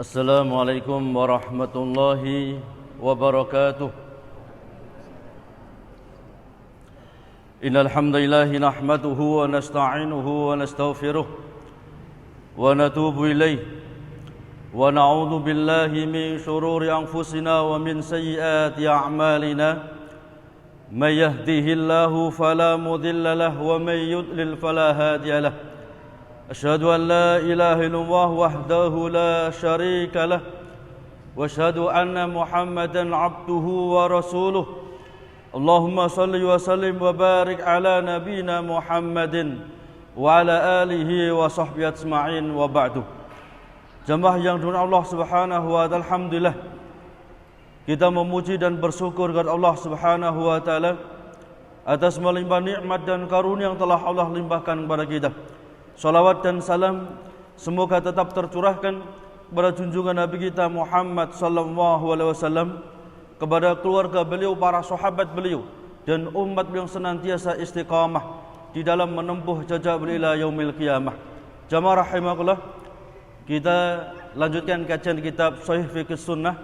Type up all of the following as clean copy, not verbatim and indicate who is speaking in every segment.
Speaker 1: Assalamualaikum warahmatullahi wabarakatuh. Innal hamdalillah nahmaduhu wa nasta'inuhu wa nastaghfiruh wa natubu ilayh wa na'udzu billahi min shururi anfusina wa min sayyiati a'malina. May yahdihillahu fala mudilla lahu wa may yudlil fala hadiya lahu. أشهد أن لا إله إلا الله وحده لا شريك له وأشهد أن محمدا عبده ورسوله اللهم صل وسلم وبارك على نبينا محمد وعلى آله وصحبه أجمعين وبعد. Jemaah yang dimuliakan Allah Subhanahu wa taala, alhamdulillah kita memuji dan bersyukur kepada Allah Subhanahu wa taala atas melimpah nikmat dan karunia yang telah Allah limpahkan kepada kita. Salawat dan salam semoga tetap tercurahkan kepada junjungan Nabi kita Muhammad sallallahu alaihi wasallam, kepada keluarga beliau, para sahabat beliau dan umat yang senantiasa istiqamah di dalam menempuh jejak beliau ila yaumil qiyamah. Jamaah rahimakumullah, kita lanjutkan kajian kitab Shahih Fiqh Sunnah,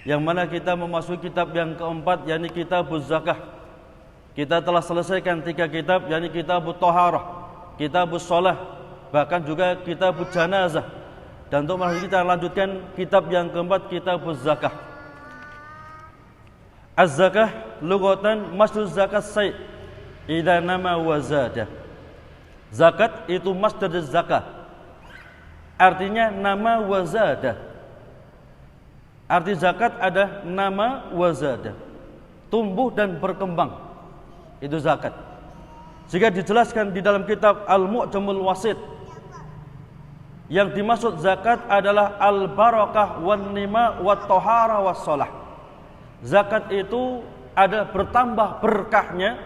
Speaker 1: yang mana kita memasuki kitab yang keempat, yakni Kitabuz Zakah. Kita telah selesaikan 3 kitab, yakni Kitabut Thaharah, Kitabus Shalah, bahkan juga Kitabuz Janazah. Dan untuk malam kita lanjutkan kitab yang keempat, Kitabuz Zakah. Az-zakah lughatan masdar zakat say' idza nama wa zada. Zakat itu masdar zakah, artinya nama wa zada. Arti zakat ada nama wa zada, tumbuh dan berkembang, itu zakat. Jika dijelaskan di dalam kitab Al-Mu'jamul Wasit, yang dimaksud zakat adalah al-barakah wan nima wat thahara was shalah. Zakat itu ada bertambah berkahnya,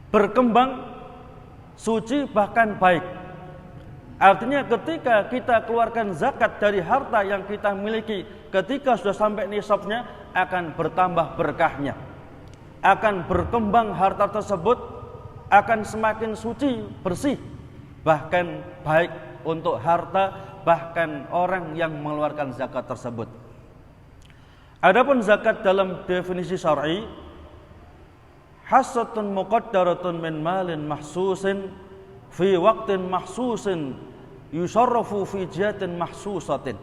Speaker 1: berkembang, suci, bahkan baik. Artinya ketika kita keluarkan zakat dari harta yang kita miliki, ketika sudah sampai nisabnya, akan bertambah berkahnya, akan berkembang harta tersebut, akan semakin suci, bersih, bahkan baik untuk harta, bahkan orang yang mengeluarkan zakat tersebut. Adapun zakat dalam definisi syar'i, hassatun muqaddaratun min malin mahsusin fi waqtin mahsusin yusarrafu fi jihatin mahsusatin.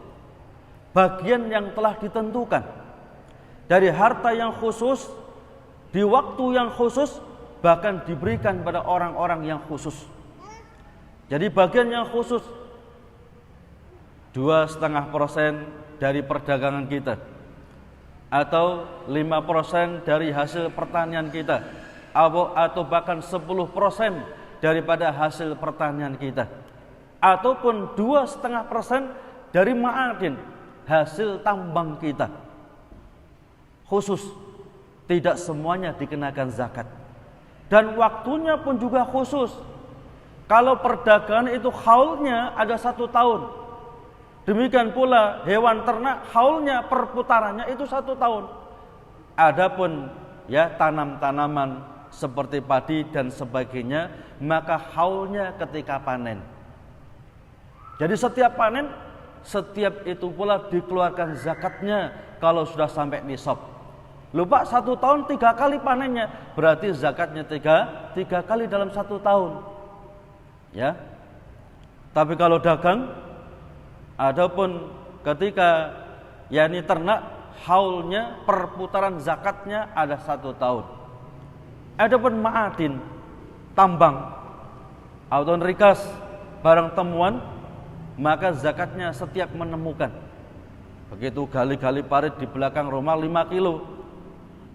Speaker 1: Bagian yang telah ditentukan dari harta yang khusus, di waktu yang khusus, bahkan diberikan pada orang-orang yang khusus. Jadi bagian yang khusus 2,5% dari perdagangan kita, atau 5% dari hasil pertanian kita, atau bahkan 10% daripada hasil pertanian kita, ataupun 2,5% dari ma'adin, hasil tambang kita. Khusus, tidak semuanya dikenakan zakat. Dan waktunya pun juga khusus. Kalau perdagangan itu haulnya ada 1 tahun. Demikian pula hewan ternak, haulnya, perputarannya itu 1 tahun. Adapun tanam-tanaman seperti padi dan sebagainya, maka haulnya ketika panen. Jadi setiap panen, setiap itu pula dikeluarkan zakatnya kalau sudah sampai nisab. Lupa 1 tahun 3 kali panennya, berarti zakatnya 3 kali dalam 1 tahun. Ya. Tapi kalau dagang, adapun ketika yakni ternak, haulnya, perputaran zakatnya ada 1 tahun. Adapun ma'adin, tambang atau rikas, barang temuan, maka zakatnya setiap menemukan. Begitu gali-gali parit di belakang rumah 5 kilo,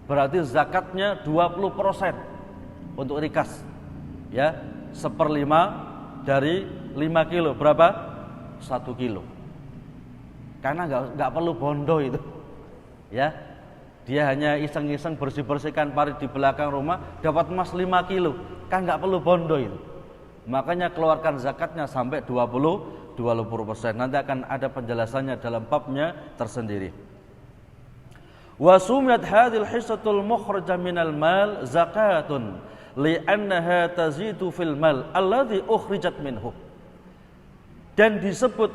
Speaker 1: berarti zakatnya 20% untuk rikas. Ya, 1/5 dari 5 kilo berapa? 1 kilo. Karena nggak perlu bondo itu. Ya, dia hanya iseng-iseng bersih-bersihkan parit di belakang rumah, dapat emas 5 kilo. Kan nggak perlu bondo itu. Makanya keluarkan zakatnya sampai 20%. Nanti akan ada penjelasannya dalam babnya tersendiri. Wa sumiyat hadhil hissatul mukhrajah minal mal zakatun li'annaha tazidu fil mal alladhi ukhrijat minhu. Dan disebut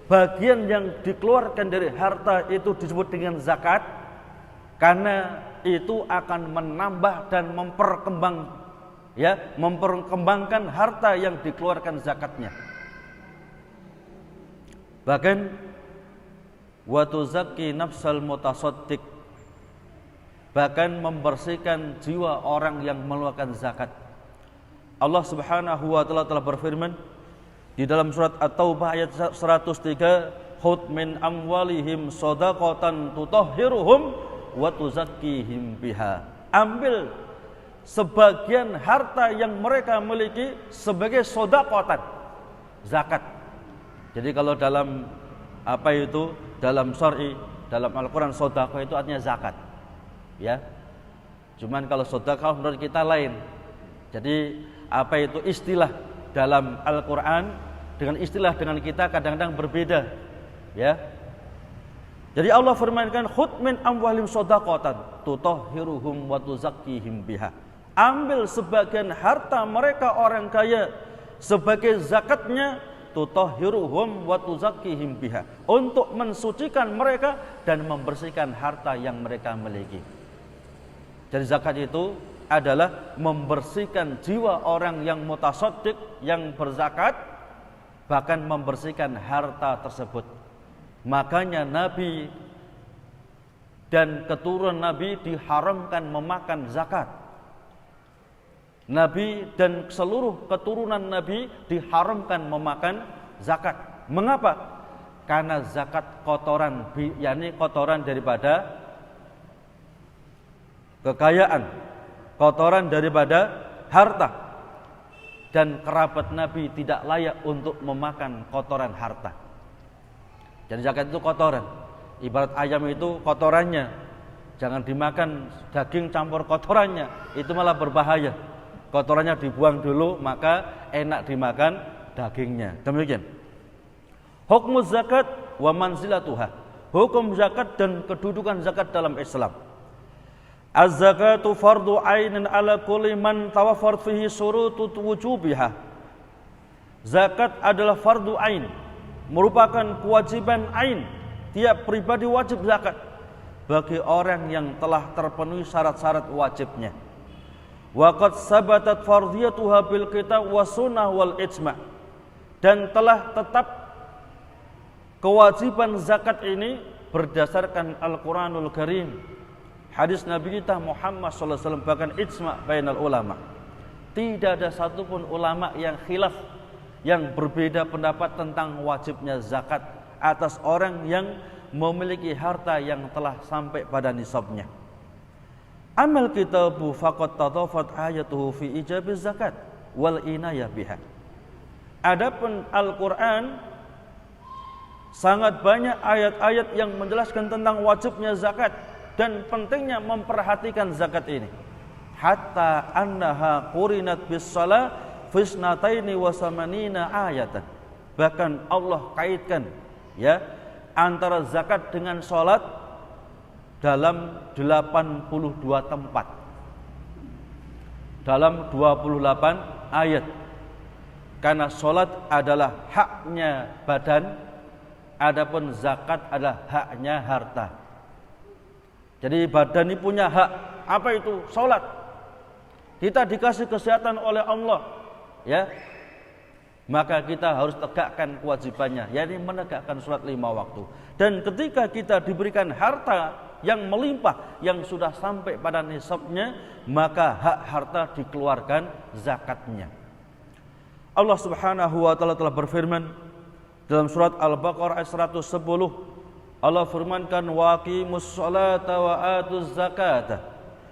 Speaker 1: bagian yang dikeluarkan dari harta itu disebut dengan zakat, karena itu akan menambah dan memperkembangkan harta yang dikeluarkan zakatnya. Bahkan wa tuzakki nafsal mutasaddiq, bahkan membersihkan jiwa orang yang mengeluarkan zakat. Allah Subhanahu wa taala telah berfirman di dalam surat At-Taubah ayat 103, khudh min amwalihim shadaqatan tutahhiruhum wa tuzakkihim biha. Ambil sebagian harta yang mereka miliki sebagai shadaqatan, zakat. Jadi kalau dalam dalam syar'i, dalam Al-Qur'an shadaqah itu artinya zakat. Ya. Cuman kalau shadaqah menurut kita lain. Jadi istilah dalam Al-Qur'an dengan istilah dengan kita kadang-kadang berbeda, ya. Jadi Allah firmankan khudh min amwalihim shadaqatan tutahhiruhum wa tuzakkihim biha. Ambil sebagian harta mereka orang kaya sebagai zakatnya, tutahhiruhum wa tuzakkihim biha, untuk mensucikan mereka dan membersihkan harta yang mereka miliki. Jadi zakat itu adalah membersihkan jiwa orang yang mutasaddiq, yang berzakat, bahkan membersihkan harta tersebut. Makanya Nabi dan keturunan Nabi diharamkan memakan zakat. Nabi dan seluruh keturunan Nabi diharamkan memakan zakat. Mengapa? Karena zakat kotoran, yakni kotoran daripada kekayaan, kotoran daripada harta, dan kerabat Nabi tidak layak untuk memakan kotoran harta. Jadi zakat itu kotoran. Ibarat ayam itu kotorannya, jangan dimakan daging campur kotorannya, itu malah berbahaya. Kotorannya dibuang dulu, maka enak dimakan dagingnya. Demikian. Hukum zakat wa manzilatuha. Hukum zakat dan kedudukan zakat dalam Islam. Az-zakatu fardu ainin ala kulli man tawaffar fihi syurutu wujubiha. Zakat adalah fardu ain, merupakan kewajiban ain. Tiap pribadi wajib zakat bagi orang yang telah terpenuhi syarat-syarat wajibnya. Wa qad sabatat fardhiyatuha bil kitab wa sunnah wal ijma'. Dan telah tetap kewajiban zakat ini berdasarkan Al-Qur'anul Karim, hadis Nabi kita Muhammad sallallahu alaihi wasallam, bahkan ijma' bainal ulama. Tidak ada satupun ulama yang khilaf, yang berbeda pendapat tentang wajibnya zakat atas orang yang memiliki harta yang telah sampai pada nisabnya. Amal kitabu faqad tadafat ayatuhu fi ijabiz zakat wal inayah biha. Adapun Al-Qur'an sangat banyak ayat-ayat yang menjelaskan tentang wajibnya zakat dan pentingnya memperhatikan zakat ini. Hatta annaha qurinat bis shalah fi isnataini wa samanina ayatan. Bahkan Allah kaitkan antara zakat dengan salat dalam 82 tempat, dalam 28 ayat. Karena salat adalah haknya badan, adapun zakat adalah haknya harta. Jadi badan ini punya hak. Apa itu? Salat. Kita dikasih kesehatan oleh Allah, ya. Maka kita harus tegakkan kewajibannya, yakni menegakkan salat 5 waktu. Dan ketika kita diberikan harta yang melimpah, yang sudah sampai pada nisabnya, maka hak harta dikeluarkan zakatnya. Allah Subhanahu wa taala telah berfirman dalam surat Al-Baqarah ayat 110. Allah firmankan waqimus sholata wa atuz zakata,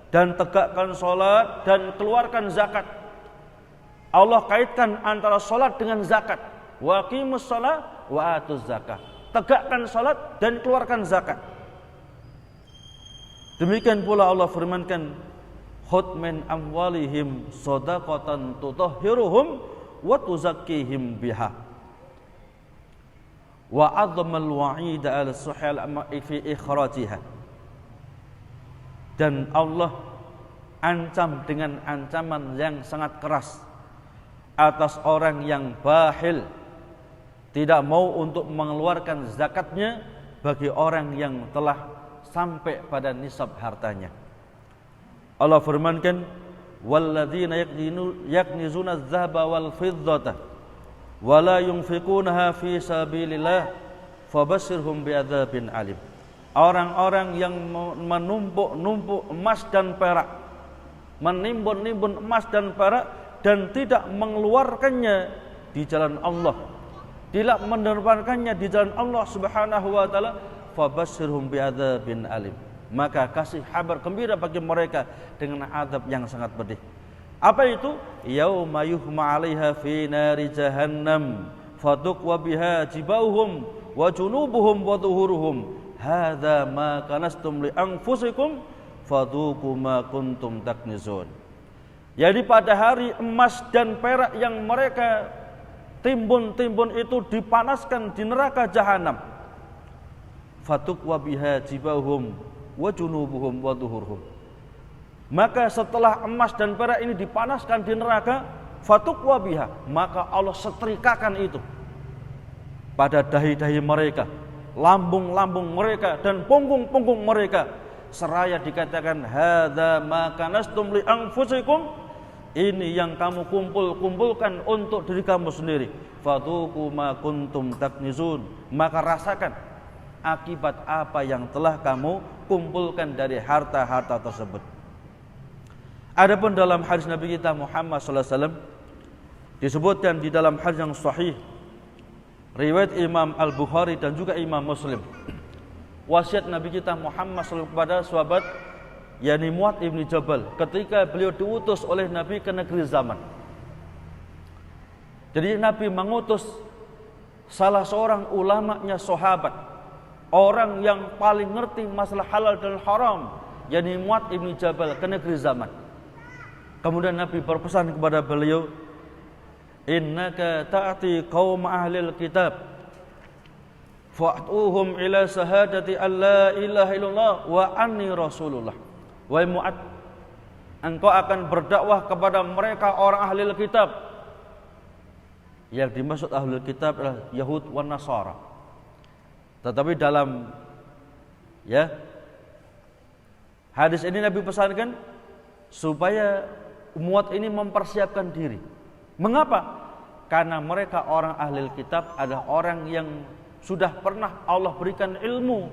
Speaker 1: dan tegakkan salat dan keluarkan zakat. Allah kaitkan antara salat dengan zakat. Waqimus sholat wa atuz zakat. Tegakkan salat dan keluarkan zakat. Demikian pula Allah firmankan khudh min amwalihim shadaqatan tutahhiruhum wa tuzakkihim biha. Wa 'azzamal wa'ida al-suhal fi ikhrajiha. Dan Allah ancam dengan ancaman yang sangat keras atas orang yang bakhil tidak mau untuk mengeluarkan zakatnya bagi orang yang telah sampai pada nisab hartanya. Allah firmankan, walladzina yaknizuna adh-dhahaba wal fiddata wa la yunfiqunaha fi sabilillah fabashshirhum bi'adzabin alim. Orang-orang yang menumpuk-numpuk emas dan perak, menimbun-nimbun emas dan perak dan tidak mengeluarkannya di jalan Allah, tidak menerbangkannya di jalan Allah Subhanahu wa taala, fabashshirhum bi'adzabin alim. Maka kasih kabar gembira bagi mereka dengan azab yang sangat pedih. Apa itu? Yauma yuhma 'alaiha fi nari jahannam fatuqwa biha jibauhum wa junubuhum wa dhuhuruhum hadza ma kanastum li anfusikum fadhuqu ma kuntum taknizun. Jadi pada hari emas dan perak yang mereka timbun-timbun itu dipanaskan di neraka jahanam. Fatuqwa biha jibauhum wa junubuhum wa dhuhuruhum. Maka setelah emas dan perak ini dipanaskan di neraka, fatuqwa biha, maka Allah setrikakan itu pada dahi-dahi mereka, lambung-lambung mereka dan punggung-punggung mereka, seraya dikatakan hadza ma kanastum li anfusikum, ini yang kamu kumpulkan untuk diri kamu sendiri. Fadhuqu ma kuntum taknizun, maka rasakan akibat apa yang telah kamu kumpulkan dari harta-harta tersebut. Adapun dalam hadis Nabi kita Muhammad sallallahu alaihi wasallam disebutkan di dalam hadis yang sahih riwayat Imam Al-Bukhari dan juga Imam Muslim, wasiat Nabi kita Muhammad sallallahu alaihi wasallam kepada sahabat yakni Mu'adz ibn Jabal ketika beliau diutus oleh Nabi ke negeri Zaman. Jadi Nabi mengutus salah seorang ulamanya sahabat, orang yang paling ngerti masalah halal dan haram, yakni Mu'adz ibn Jabal ke negeri Zaman. Kemudian Nabi berpesan kepada beliau, innaka ta'ti qaum ahlil kitab fa'tuhum ila sahadati alla ilaha illallah wa anni rasulullah. Wahai Mu'adz, engkau akan berdakwah kepada mereka orang ahli kitab. Yang dimaksud ahli kitab adalah Yahud wan Nasara. Tetapi dalam hadis ini Nabi pesankan supaya Mu'adz ini mempersiapkan diri. Mengapa? Karena mereka orang ahli kitab adalah orang yang sudah pernah Allah berikan ilmu,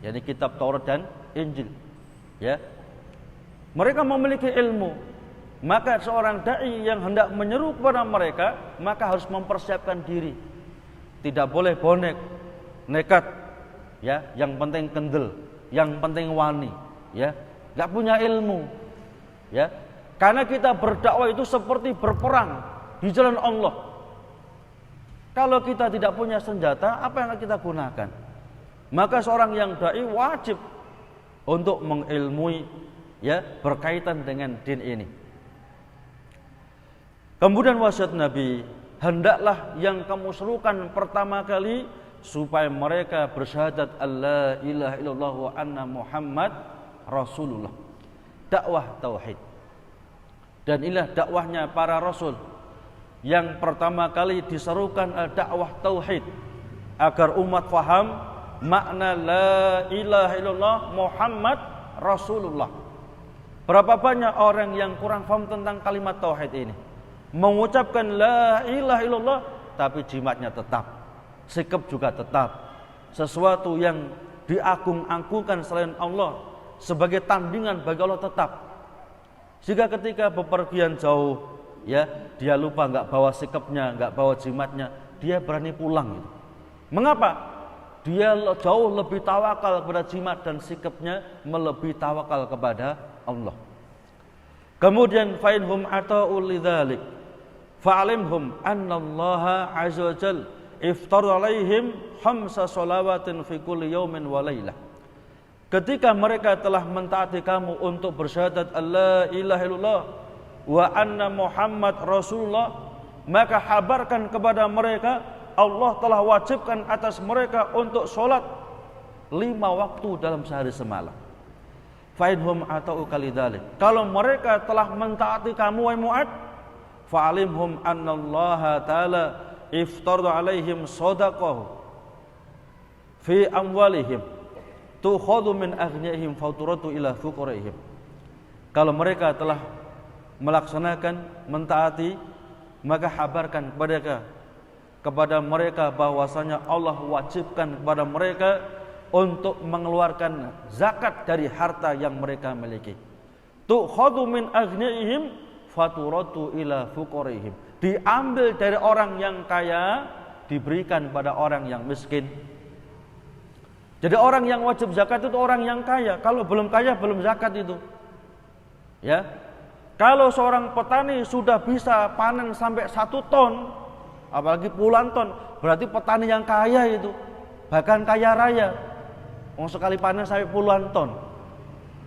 Speaker 1: yakni kitab Taurat dan Injil. Mereka memiliki ilmu, maka seorang dai yang hendak menyeru kepada mereka maka harus mempersiapkan diri. Tidak boleh bonek, nekat, yang penting kendel, yang penting wani, nggak punya ilmu, Karena kita berdakwah itu seperti berperang di jalan Allah. Kalau kita tidak punya senjata, apa yang kita gunakan? Maka seorang yang dai wajib untuk mengilmui berkaitan dengan din ini. Kemudian wasiat Nabi, hendaklah yang kamu serukan pertama kali supaya mereka bersyahadat alla ilaha illallah wa anna Muhammad Rasulullah. Dakwah tauhid. Dan inilah dakwahnya para rasul. Yang pertama kali diserukan dakwah tauhid agar umat faham makna la ilaha illallah Muhammad Rasulullah. Berapa banyak orang yang kurang paham tentang kalimat tauhid ini, mengucapkan la ilaha illallah tapi jimatnya tetap, sikap juga tetap, sesuatu yang diagung-agungkan selain Allah sebagai tandingan bagi Allah tetap. Jika ketika bepergian jauh, dia lupa nggak bawa sikapnya, nggak bawa jimatnya, dia berani pulang gitu. Mengapa? Dia jauh lebih tawakal kepada jimat dan sikapnya melebihi tawakal kepada Allah. Kemudian fa'inhum ata'u lidzalik fa'alimhum annallaha azza wajal iftar alaihim khamsa shalawatin fi kulli yaumin wa lailah. Ketika mereka telah mentaati kamu untuk bersyahadat alla ilaha illallah wa anna Muhammad Rasulullah, maka kabarkan kepada mereka Allah telah wajibkan atas mereka untuk sholat 5 waktu dalam sehari semalam. Fa'inhum ata'u kalidzalik. Kalau mereka telah mentaati kamu wahai Mu'adz, fa'alimhum annallaha ta'ala iftardu alaihim shadaqah fi amwalihim tukhadhu min aghniyaihim fauturatu ila fuqaraihim. Kalau mereka telah melaksanakan, mentaati, maka habarkan kepada mereka bahwasanya Allah wajibkan kepada mereka untuk mengeluarkan zakat dari harta yang mereka miliki. Tukhadhu min aghniyaihim faturatu ila fuqaraihim. Diambil dari orang yang kaya, diberikan pada orang yang miskin. Jadi orang yang wajib zakat itu orang yang kaya. Kalau belum kaya belum zakat itu. Ya. Kalau seorang petani sudah bisa panen sampai 1 ton, apalagi puluhan ton, berarti petani yang kaya itu, bahkan kaya raya. Sekali panen sampai puluhan ton,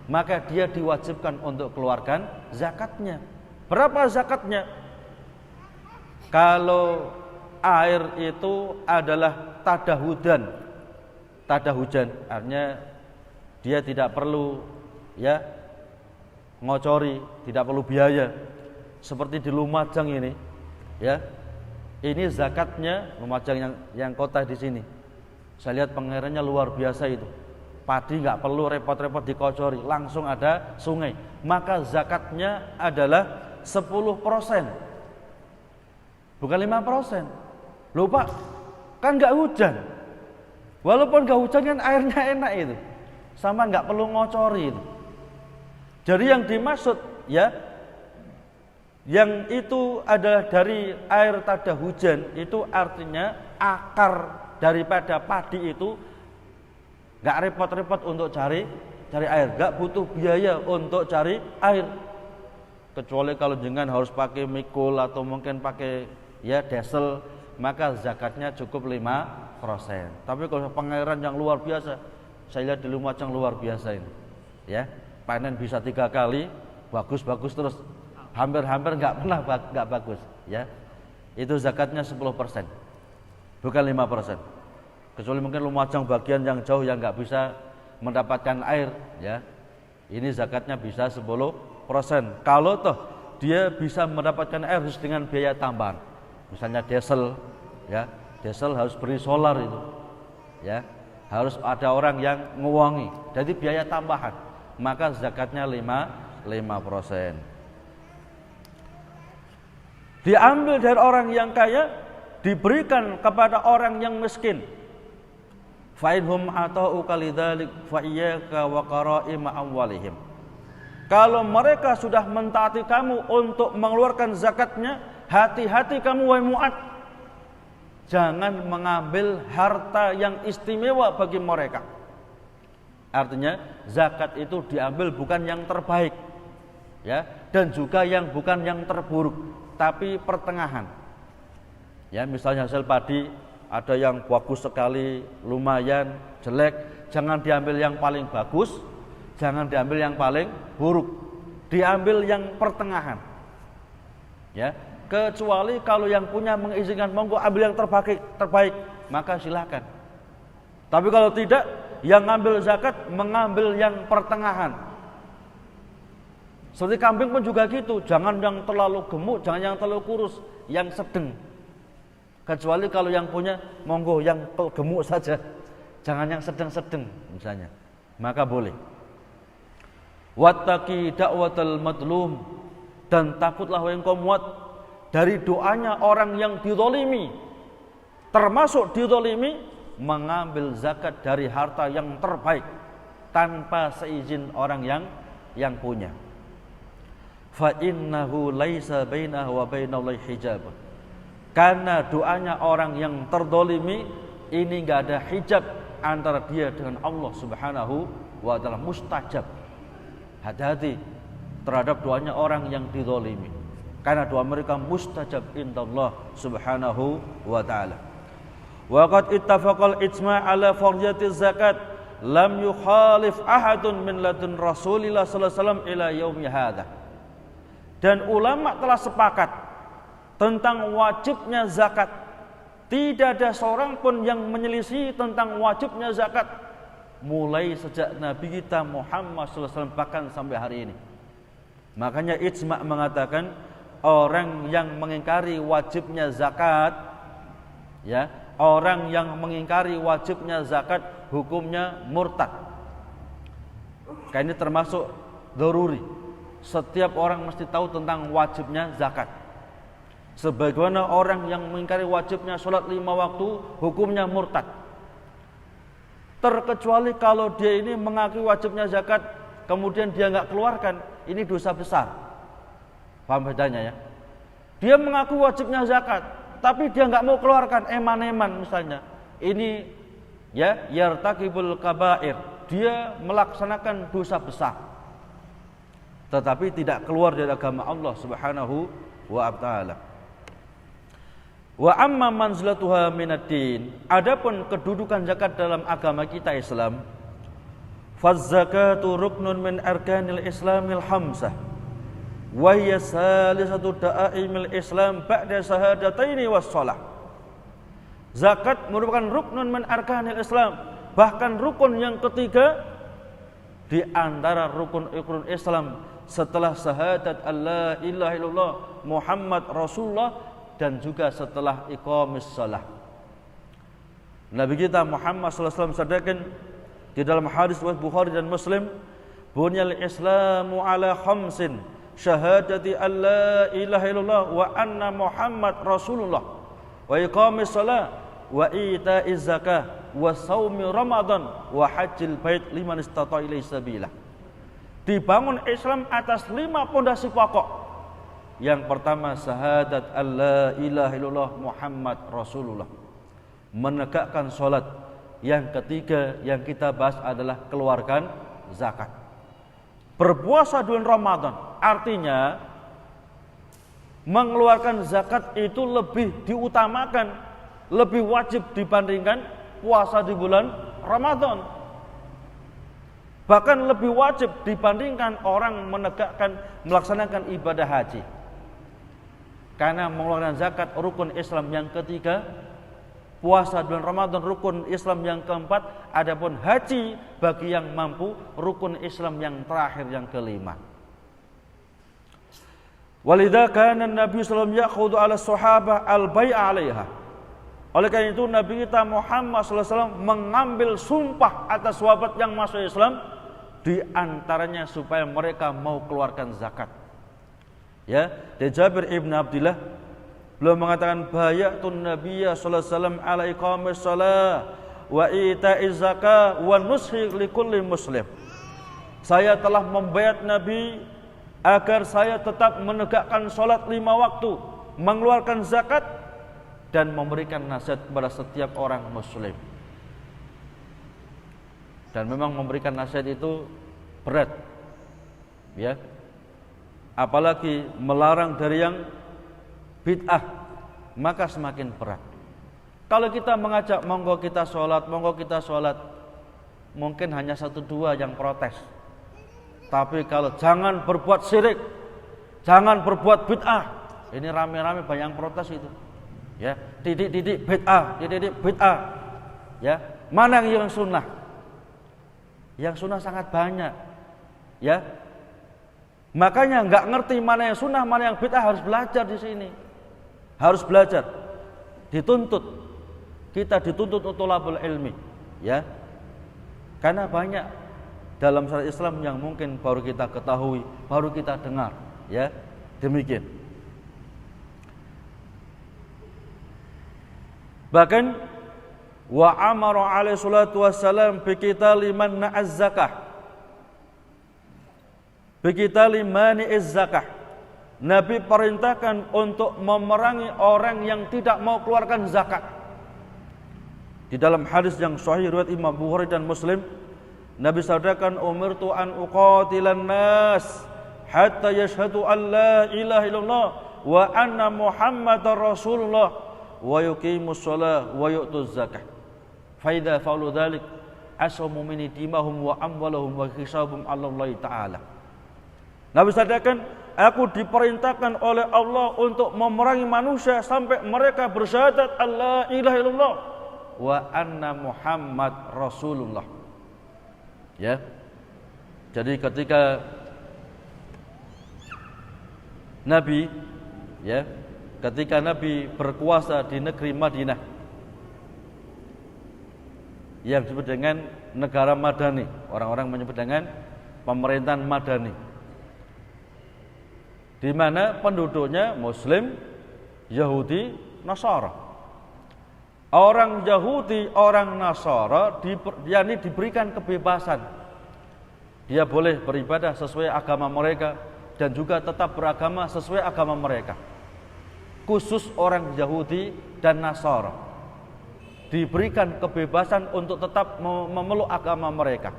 Speaker 1: maka dia diwajibkan untuk keluarkan zakatnya. Berapa zakatnya? Kalau air itu adalah tadahudan, artinya dia tidak perlu ngocori, tidak perlu biaya. Seperti di Lumajang ini, ini zakatnya Lumajang yang kota di sini. Saya lihat pengairannya luar biasa itu. Padi nggak perlu repot-repot dikocori, langsung ada sungai. Maka zakatnya adalah 10%, bukan 5%. Loh Pak, kan nggak hujan. Walaupun nggak hujan kan airnya enak itu, sama nggak perlu ngocori itu. Jadi yang dimaksud yang itu adalah dari air tada hujan, itu artinya akar daripada padi itu nggak repot-repot untuk cari air, nggak butuh biaya untuk cari air, kecuali kalau jangan harus pakai mikul atau mungkin pakai diesel, maka zakatnya cukup 5%. Tapi kalau pengairan yang luar biasa, saya lihat di Lumajang luar biasa ini, panen bisa 3 kali, bagus-bagus terus, hampir-hampir nggak pernah nggak bagus, itu zakatnya 10%, bukan 5%. Kecuali mungkin Lumajang bagian yang jauh yang nggak bisa mendapatkan air, ini zakatnya bisa 10%. Kalau toh dia bisa mendapatkan air harus dengan biaya tambahan, misalnya diesel, diesel harus beri solar itu, harus ada orang yang nguwangi, jadi biaya tambahan, maka zakatnya 5%. Diambil dari orang yang kaya, diberikan kepada orang yang miskin. Fa'inhum ata'u kalidzalik fa iyyaka wa qara'ima amwalihim. Kalau mereka sudah mentaati kamu untuk mengeluarkan zakatnya, hati-hati kamu wahai Mu'ad. Jangan mengambil harta yang istimewa bagi mereka. Artinya zakat itu diambil bukan yang terbaik, dan juga yang bukan yang terburuk, tapi pertengahan. Misalnya hasil padi ada yang bagus sekali, lumayan, jelek, jangan diambil yang paling bagus, jangan diambil yang paling buruk, diambil yang pertengahan. Kecuali kalau yang punya mengizinkan, monggo ambil yang terbaik, maka silakan. Tapi kalau tidak, yang ngambil zakat mengambil yang pertengahan. Seperti kambing pun juga gitu, jangan yang terlalu gemuk, jangan yang terlalu kurus, yang sedang. Kecuali kalau yang punya, monggo yang gemuk saja, jangan yang sedang-sedang misalnya, maka boleh. Wattaqi da'watal madlum, dan takutlah wahai kaum Mu'ad dari doanya orang yang dizalimi, termasuk dizalimi mengambil zakat dari harta yang terbaik tanpa seizin orang yang punya. Fa innahu laisa bainahu wa bainallahi hijab. Karena doanya orang yang terdolimi ini enggak ada hijab antara dia dengan Allah Subhanahu wa ta'ala, mustajab. Hati-hati terhadap doanya orang yang didolimi, karena doa mereka mustajab indallah Subhanahu wa ta'ala. Wa qad ittafaqal ijma' ala fardiyatiz zakat lam yukhalif ahadun min ladun Rasulillah sallallahu alaihi wasallam ila yaumi hadza. Dan ulama telah sepakat tentang wajibnya zakat. Tidak ada seorang pun yang menyelisih tentang wajibnya zakat mulai sejak Nabi kita Muhammad SAW bahkan sampai hari ini. Makanya ijma' mengatakan orang yang mengingkari wajibnya zakat Ya, orang yang mengingkari wajibnya zakat hukumnya murtad. Karena ini termasuk daruri. Setiap orang mesti tahu tentang wajibnya zakat. Sebagaimana orang yang mengingkari wajibnya sholat 5 waktu hukumnya murtad. Terkecuali kalau dia ini mengakui wajibnya zakat kemudian dia nggak keluarkan, ini dosa besar. Paham bedanya ya? Dia mengaku wajibnya zakat, tapi dia nggak mau keluarkan, eman-eman misalnya. Ini ya yartakibul kabair, dia melaksanakan dosa besar. Tetapi tidak keluar dari agama Allah Subhanahu wa ta'ala. Wa amma manzilatuha minad-din, adapun kedudukan zakat dalam agama kita Islam, faz-zakatu ruknun min arkanil Islamil khamsah wa hiya salisatu da'aimil Islam ba'da syahadataini was-shalah. Zakat merupakan ruknun min arkanil Islam, bahkan rukun yang ketiga di antara rukun-rukun Islam setelah syahadat alla ilaha illallah Muhammad Rasulullah dan juga setelah iqamis shalah. Nabi kita Muhammad sallallahu alaihi wasallam sabdakan di dalam hadis riwayat Bukhari dan Muslim, bunyal islamu ala khamsin syahadati alla ilaha illallah wa anna Muhammad Rasulullah wa iqamis shalah wa ita'iz zakah wa shaumi ramadan wa hajjil bait liman istata'a ilaihi sabila. Dibangun Islam atas 5 pondasi pokok. Yang pertama syahadat alla ilaha illallah Muhammad Rasulullah, menegakkan sholat. Yang ketiga yang kita bahas adalah keluarkan zakat. Berpuasa bulan Ramadan, artinya mengeluarkan zakat itu lebih diutamakan, lebih wajib dibandingkan puasa di bulan Ramadan. Bahkan lebih wajib dibandingkan orang melaksanakan ibadah haji. Karena mengeluarkan zakat rukun Islam yang ketiga, puasa bulan Ramadan rukun Islam yang keempat, adapun haji bagi yang mampu rukun Islam yang terakhir yang kelima. Walidha kana Nabi sallallahu alaihi wasallam ya'khudhu 'ala sahabah al-bai'a 'alaiha. Oleh karena itu Nabi kita Muhammad sallallahu alaihi wasallam mengambil sumpah atas sahabat yang masuk Islam, di antaranya supaya mereka mau keluarkan zakat. Ya, dari Jabir ibn Abdullah beliau mengatakan bayatun nabiyya sallallahu alaihi wasallam ala iqamis shalah wa ita'iz zakah wa nushi likulli muslim. Saya telah membayat Nabi agar saya tetap menegakkan salat 5 waktu, mengeluarkan zakat dan memberikan nasihat kepada setiap orang muslim. Dan memang memberikan nasihat itu berat. Ya. Apalagi melarang dari yang bid'ah, maka semakin berat. Kalau kita mengajak monggo kita sholat, mungkin hanya 1-2 yang protes. Tapi kalau jangan berbuat syirik, jangan berbuat bid'ah, ini rame-rame banyak yang protes itu. Ya, titik bid'ah. Ya, mana yang sunnah? Yang sunnah sangat banyak. Ya. Makanya nggak ngerti mana yang sunnah, mana yang bid'ah, harus belajar di sini. Harus belajar. Dituntut. Kita dituntut untuk thalabul ilmi, ya. Karena banyak dalam syariat Islam yang mungkin baru kita ketahui, baru kita dengar, ya. Demikian. Bahkan wa amara alaihi salatu wassalam bi qitali man na'az zakah. Biqitali mani'iz zakah. Nabi perintahkan untuk memerangi orang yang tidak mau keluarkan zakat. Di dalam hadis yang sahih riwayat Imam Bukhari dan Muslim, Nabi sabdakan umirtu an uqatilan nas hatta yashhadu an la ilaha illallah wa anna Muhammadar Rasulullah wa yuqimus shalah wa yu'tuz zakah. Fa idza fa'alu dzalik asamu min dimahum wa amwalahum wa hisabum 'ala Allah taala. Nabi sabdakan, aku diperintahkan oleh Allah untuk memerangi manusia sampai mereka bersyahadat alla ilaha illallah wa anna Muhammad Rasulullah. Ya. Jadi ketika Nabi berkuasa di negeri Madinah, yang disebut dengan negara madani. Orang-orang menyebut dengan pemerintahan madani, di mana penduduknya Muslim, Yahudi, Nasara. Orang Yahudi, orang Nasara diberikan kebebasan. Dia boleh beribadah sesuai agama mereka dan juga tetap beragama sesuai agama mereka. Khusus orang Yahudi dan Nasara diberikan kebebasan untuk tetap memeluk agama mereka,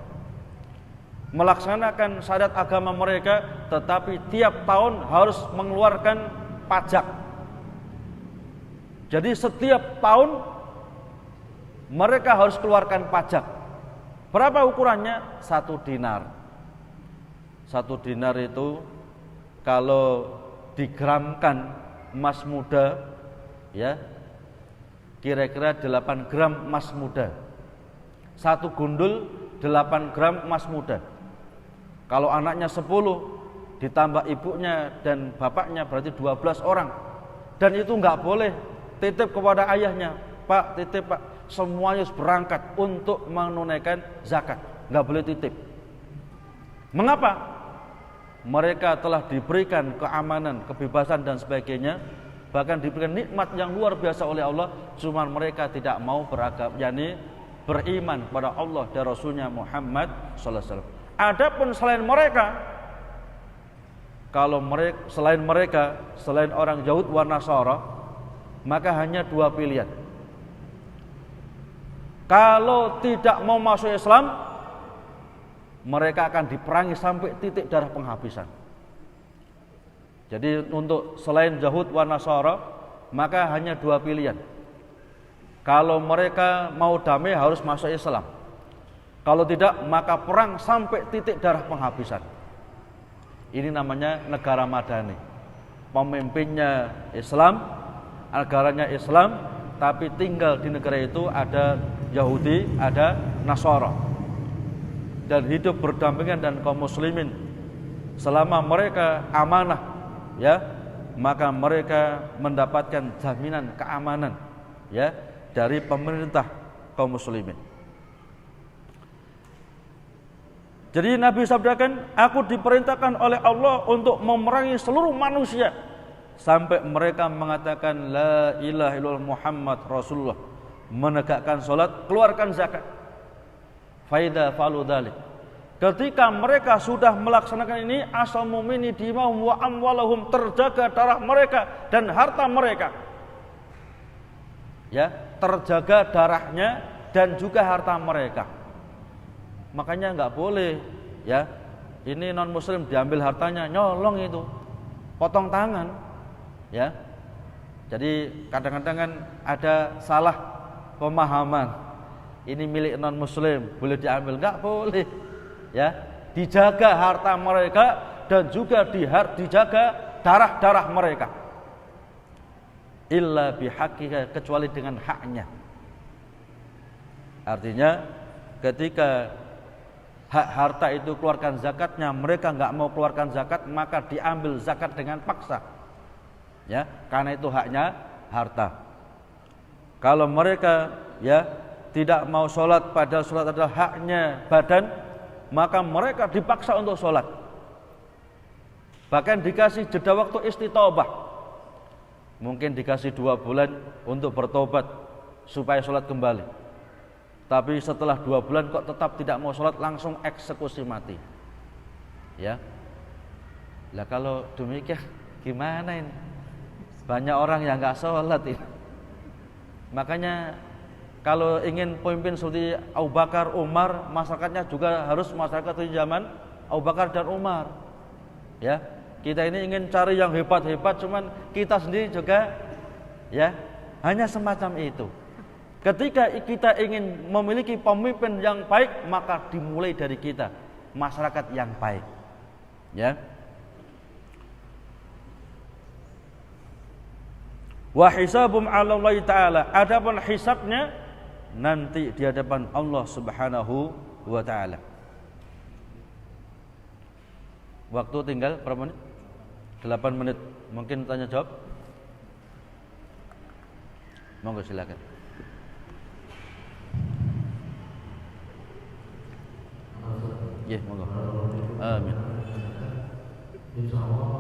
Speaker 1: melaksanakan syariat agama mereka, tetapi tiap tahun harus mengeluarkan pajak. Jadi setiap tahun mereka harus keluarkan pajak. Berapa ukurannya? 1 dinar. 1 dinar itu kalau digramkan emas muda, ya, kira-kira 8 gram emas muda. 1 gundul 8 gram emas muda. Kalau anaknya 10 ditambah ibunya dan bapaknya berarti 12 orang. Dan itu enggak boleh titip kepada ayahnya, Pak, titip Pak, semuanya harus berangkat untuk menunaikan zakat. Enggak boleh titip. Mengapa? Mereka telah diberikan keamanan, kebebasan dan sebagainya, bahkan diberikan nikmat yang luar biasa oleh Allah, cuma mereka tidak mau beragama, yakni beriman kepada Allah dan Rasulnya Muhammad sallallahu alaihi wasallam. Adapun selain mereka, kalau selain orang Yahud wa Nasara, maka hanya 2 pilihan. Kalau tidak mau masuk Islam, mereka akan diperangi sampai titik darah penghabisan. Jadi untuk selain Yahud wa Nasara, maka hanya 2 pilihan. Kalau mereka mau damai harus masuk Islam. Kalau tidak, maka perang sampai titik darah penghabisan. Ini namanya negara madani. Pemimpinnya Islam, negaranya Islam, tapi tinggal di negara itu ada Yahudi, ada Nasara, dan hidup berdampingan dan kaum muslimin. Selama mereka amanah, ya, maka mereka mendapatkan jaminan keamanan, ya, dari pemerintah kaum muslimin. Jadi Nabi sabdakan, aku diperintahkan oleh Allah untuk memerangi seluruh manusia sampai mereka mengatakan la ilaha illallah Muhammad Rasulullah, menegakkan salat, keluarkan zakat. Faida falu dzalik. Ketika mereka sudah melaksanakan ini, asamu minni dimahum wa amwalahum, terjaga darah mereka dan harta mereka. Ya, terjaga darahnya dan juga harta mereka. Makanya enggak boleh, ya, ini non muslim diambil hartanya, nyolong itu, potong tangan, ya. Jadi kadang-kadang kan ada salah pemahaman, ini milik non muslim boleh diambil, enggak boleh, ya. Dijaga harta mereka dan juga dijaga darah-darah mereka, illa bihaqqiha, kecuali dengan haknya. Artinya ketika hak harta itu keluarkan zakatnya, mereka enggak mau keluarkan zakat, maka diambil zakat dengan paksa, ya, karena itu haknya harta. Kalau mereka, ya, tidak mau sholat padahal sholat adalah haknya badan, maka mereka dipaksa untuk sholat, bahkan dikasih jeda waktu istitaubah, mungkin dikasih 2 bulan untuk bertobat supaya sholat kembali. Tapi setelah 2 bulan kok tetap tidak mau sholat, langsung eksekusi mati, ya. Lah kalau demikian gimana ini? Banyak orang yang nggak sholat ini. Makanya kalau ingin pemimpin seperti Abu Bakar, Umar, masyarakatnya juga harus masyarakat di zaman Abu Bakar dan Umar, ya. Kita ini ingin cari yang hebat-hebat, cuman kita sendiri juga, ya, hanya semacam itu. Ketika kita ingin memiliki pemimpin yang baik, maka dimulai dari kita, masyarakat yang baik, ya. Wa hisabum 'ala Allah taala, adapun hisabnya nanti di hadapan Allah Subhanahu wa taala. Waktu tinggal berapa menit? 8 menit. Mungkin tanya jawab. Monggo silakan. Nggih, monggo. Amin.
Speaker 2: Insyaallah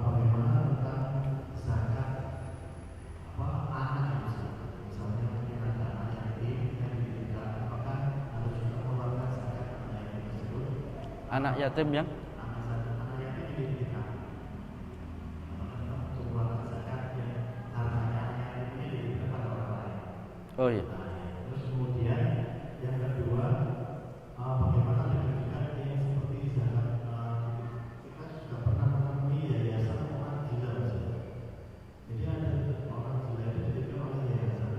Speaker 2: bagaimana tentang zakat anak misalnya mungkin ada anak yatim yang diberikan, apakah harus juga mengeluarkan zakat anak yatim tersebut?
Speaker 1: Anak yatim yang
Speaker 2: anak yatim diberikan, apakah untuk mengeluarkan zakat yang hartanya anak yatim ini diberikan pada orang lain?
Speaker 1: Oh iya.
Speaker 2: Terus kemudian yang kedua, bagaimana dengan zakat yang seperti zakat kita sudah pernah menemui yayasan orang gila, jadi ada orang gila itu dititipkan oleh yayasan,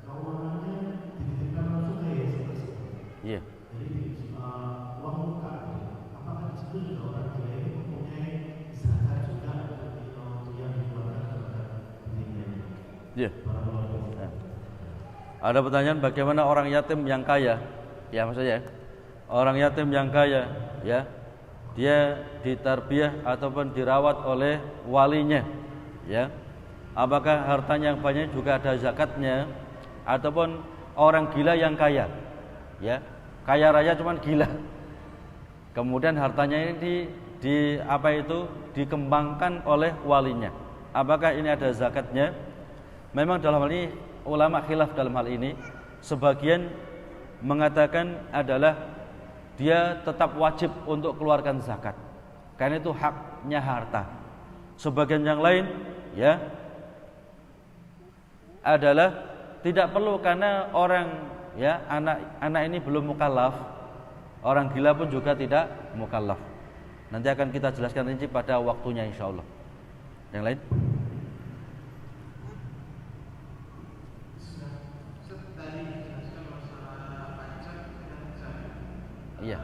Speaker 2: keuangannya dititipkan langsung ke yayasan tersebut.
Speaker 1: Iya.
Speaker 2: Jadi uang muka, apakah di situ juga orang gila ini mempunyai zakat juga untuk yang dikeluarkan terhadap dirinya?
Speaker 1: Iya. Ada pertanyaan bagaimana orang yatim yang kaya? Ya maksudnya orang yatim yang kaya, ya, dia ditarbiyah ataupun dirawat oleh walinya, ya. Apakah hartanya yang banyak juga ada zakatnya, ataupun orang gila yang kaya, ya, kaya raya cuman gila. Kemudian hartanya ini dikembangkan oleh walinya. Apakah ini ada zakatnya? Memang dalam hal ini ulama khilaf dalam hal ini. Sebagian mengatakan adalah dia tetap wajib untuk keluarkan zakat karena itu haknya harta. Sebagian yang lain, ya, adalah tidak perlu karena orang, ya, anak ini belum mukallaf. Orang gila pun juga tidak mukallaf. Nanti akan kita jelaskan rinci pada waktunya insyaallah. Yang lain? Iya.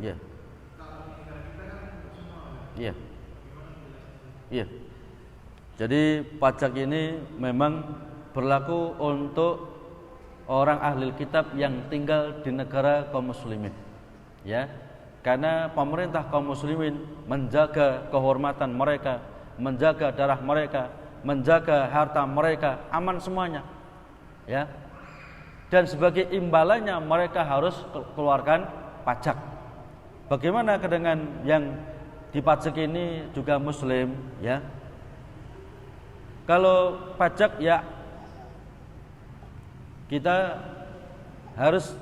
Speaker 1: Iya. Iya. Iya. Jadi pajak ini memang berlaku untuk orang ahli kitab yang tinggal di negara kaum muslimin. Ya. Karena pemerintah kaum muslimin menjaga kehormatan mereka, menjaga darah mereka, menjaga harta mereka aman semuanya, ya. Dan sebagai imbalannya mereka harus keluarkan pajak. Bagaimana dengan yang dipajak ini juga muslim, ya? Kalau pajak, ya, kita harus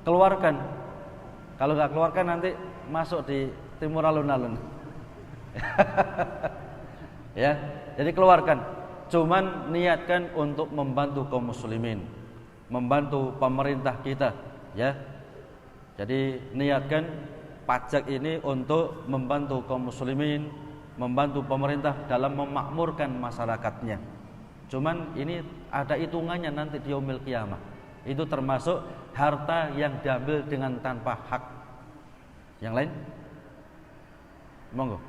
Speaker 1: keluarkan. Kalau nggak keluarkan nanti masuk di timur alun-alun. Ya. Jadi keluarkan, cuman niatkan untuk membantu kaum muslimin, membantu pemerintah kita, ya. Jadi niatkan pajak ini untuk membantu kaum muslimin, membantu pemerintah dalam memakmurkan masyarakatnya. Cuman ini ada hitungannya nanti di yaumil qiyamah. Itu termasuk harta yang diambil dengan tanpa hak. Yang lain? Monggo.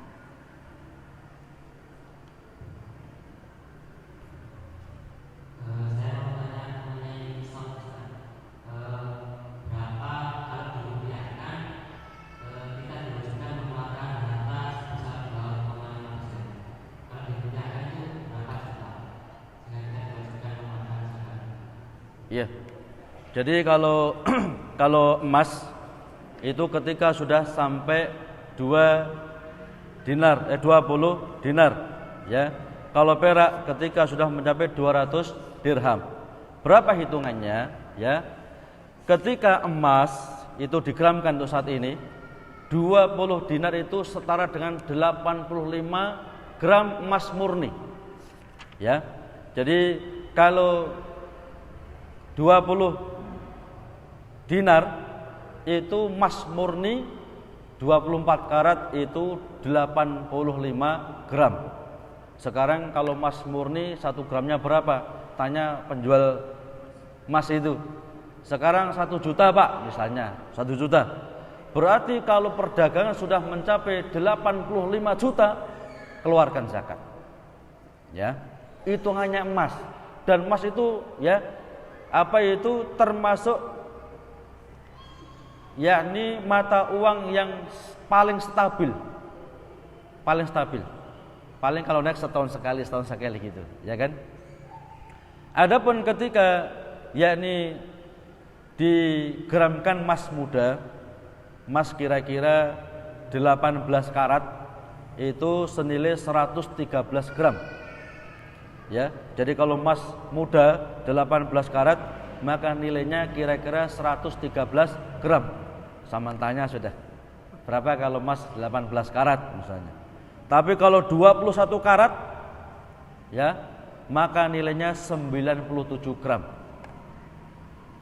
Speaker 1: Iya. Jadi kalau emas itu ketika sudah sampai 20 dinar, ya. Kalau perak ketika sudah mencapai 200 dirham. Berapa hitungannya, ya? Ketika emas itu digramkan untuk saat ini, 20 dinar itu setara dengan 85 gram emas murni. Ya. Jadi kalau 20 dinar itu emas murni 24 karat itu 85 gram. Sekarang kalau emas murni 1 gramnya berapa? Tanya penjual emas itu. Sekarang 1 juta Pak, misalnya 1 juta. Berarti kalau perdagangan sudah mencapai 85 juta, keluarkan zakat. Ya, hitungannya emas. Dan emas itu, ya, apa itu termasuk yakni mata uang yang paling stabil. Paling stabil. Paling kalau naik setahun sekali gitu, ya kan? Adapun ketika yakni digramkan emas muda, emas kira-kira 18 karat itu senilai 113 gram. Ya, jadi kalau emas muda 18 karat maka nilainya kira-kira 113 gram. Sama tanya sudah. Berapa kalau emas 18 karat misalnya. Tapi kalau 21 karat ya, maka nilainya 97 gram.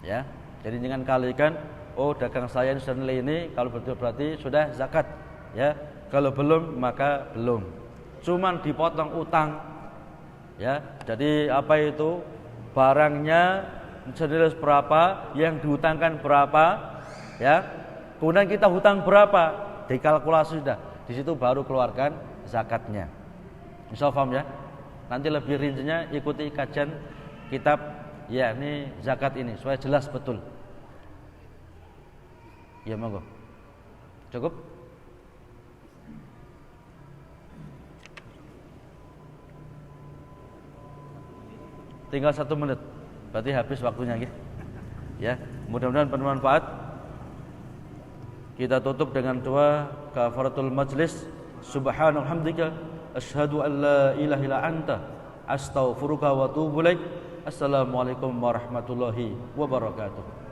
Speaker 1: Ya. Jadi jangan kalikan, oh dagang saya ini sudah nilai ini, kalau betul berarti sudah zakat. Ya, kalau belum maka belum. Cuman dipotong utang. Ya, jadi apa itu? Barangnya senilai berapa, yang dihutangkan berapa, ya. Kemudian kita hutang berapa, dikalkulasi sudah. Di situ baru keluarkan zakatnya. Bisa paham ya? Nanti lebih rincinya ikuti kajian kitab ya ini zakat ini supaya jelas betul. Ya monggo. Cukup? Tinggal 1 menit. Berarti habis waktunya gitu. Ya, mudah-mudahan bermanfaat. Kita tutup dengan doa kafaratul majlis. Subhanallah hamdika asyhadu an la ilaha illa anta astaghfiruka wa atubu ilaik. Assalamualaikum warahmatullahi wabarakatuh.